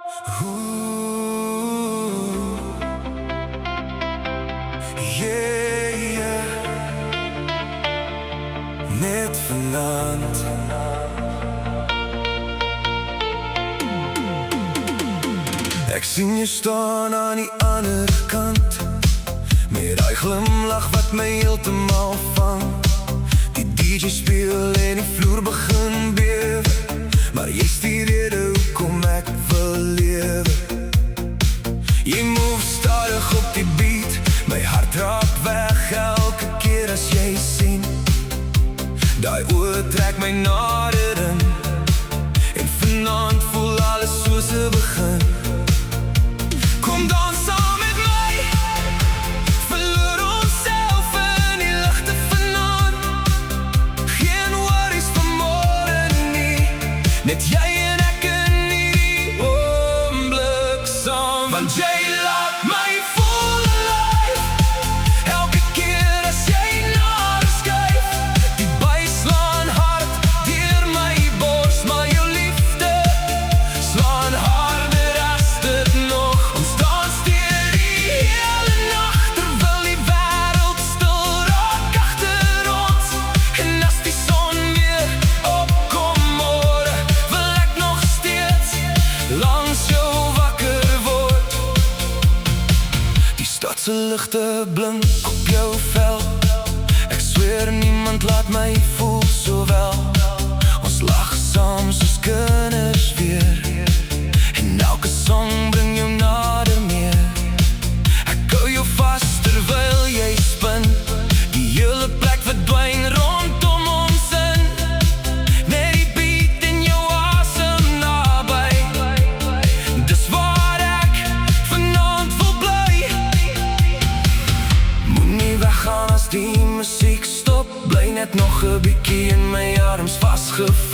Yeah. Net vanaand. Ek sien jy staan aan die ander kant, met daai glimlach wat my heeltemal vang. Die DJ speel en die vloer begin bewe, maar jy's die rede hoekom ek wil lewe. Jy move stadig op die beat, my hart raak weg elke keer as jy sien. Daai oë trek my nader in, en vanaand voel alles soos 'n begin. Kom dans saam met my, verloor onsself in die ligte vanaand. Geen worries van môre nie, net jy en ek in hierdie oomblik saam. Want jy laat my voel alive, elke keer as jy nader skuif. Die buis slaan hard deur my bors, maar jou liefde slaan harder as dit nog. Ons dans deur die hele nacht, terwyl die wêreld stil raak agter ons. En as die son weer opkom môre, wil ek nog steeds langs jou wakker word. Die stadse ligte blink op jou vel, ek sweer niemand laat my voel so wel. Ons lag saam soos kinders weer, en elke song bring jou nader meer. Ek hou jou vas terwyl jy spin, die hele plek verdwyn rondom ons in. Net die beat in jou asem naby, dis waar ek vanaand wil bly. Moenie weggaan as die musiek stop, bly net nog 'n bietjie in my arms vasgevang.